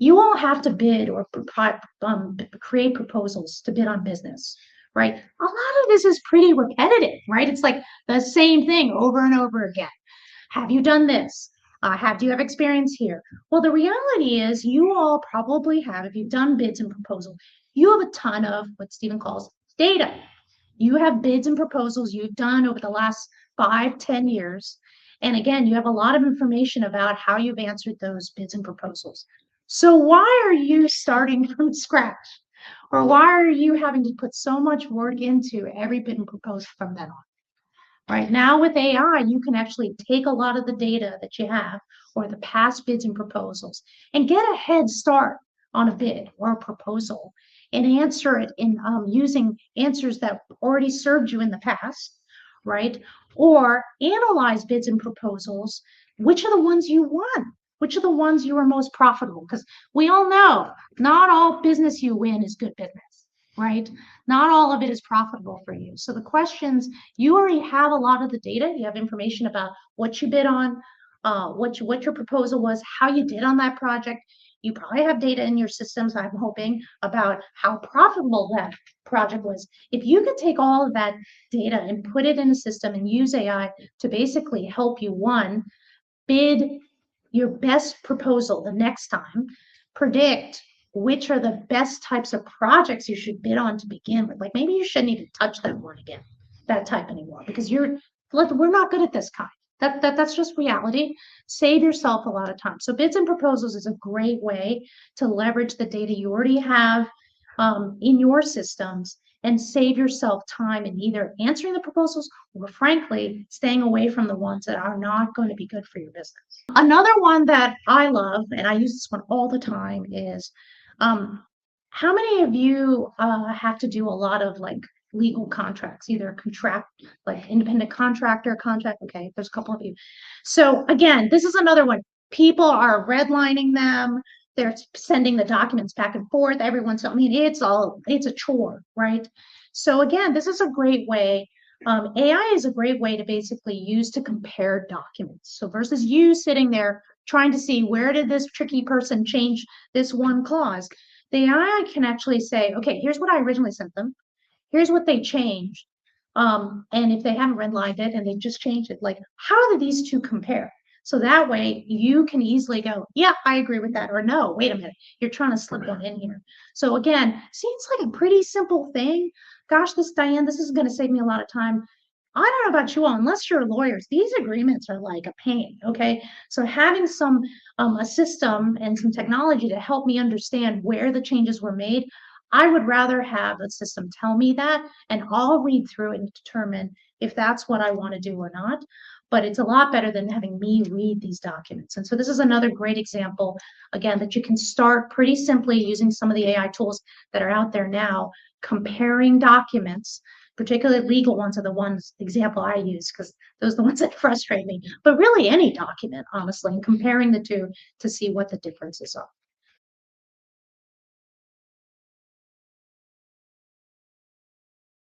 you all have to bid or create proposals to bid on business, right? A lot of this is pretty repetitive, right? It's like the same thing over and over again. Have you done this? Do you have experience here? Well, the reality is you all probably have, if you've done bids and proposals, you have a ton of what Stephen calls data. You have bids and proposals you've done over the last 5-10 years. And again, you have a lot of information about how you've answered those bids and proposals. So why are you starting from scratch? Or why are you having to put so much work into every bid and proposal from then on? Right now with AI, you can actually take a lot of the data that you have or the past bids and proposals and get a head start on a bid or a proposal and answer it in using answers that already served you in the past, right? Or analyze bids and proposals. Which are the ones you won? Which are the ones you are most profitable? Because we all know not all business you win is good business, right? Not all of it is profitable for you. So the questions, you already have a lot of the data. You have information about what you bid on, what your proposal was, how you did on that project. You probably have data in your systems, I'm hoping, about how profitable that project was. If you could take all of that data and put it in a system and use AI to basically help you, one, bid your best proposal the next time, predict which are the best types of projects you should bid on to begin with. Like maybe you shouldn't even touch that one again, that type anymore, because we're not good at this kind. That's just reality. Save yourself a lot of time. So bids and proposals is a great way to leverage the data you already have in your systems and save yourself time in either answering the proposals or frankly, staying away from the ones that are not going to be good for your business. Another one that I love, and I use this one all the time, is how many of you have to do a lot of like legal contracts, either contract, like independent contractor contract? Okay, there's a couple of you. So again, this is another one. People are redlining them. They're sending the documents back and forth. Everyone's, I mean, it's a chore, right? So again, this is a great way. AI is a great way to basically use to compare documents. So versus you sitting there trying to see where did this tricky person change this one clause, the AI can actually say, okay, here's what I originally sent them. Here's what they changed. And if they haven't redlined it and they just changed it, like how do these two compare? So that way you can easily go, yeah, I agree with that. Or no, wait a minute, you're trying to slip one in here. So again, seems like a pretty simple thing. Gosh, Diane, this is going to save me a lot of time. I don't know about you all, unless you're lawyers, these agreements are like a pain, okay? So having a system and some technology to help me understand where the changes were made, I would rather have a system tell me that, and I'll read through it and determine if that's what I want to do or not. But it's a lot better than having me read these documents. And so this is another great example, again, that you can start pretty simply using some of the AI tools that are out there now, comparing documents, particularly legal ones are the example I use, because those are the ones that frustrate me, but really any document, honestly, and comparing the two to see what the differences are.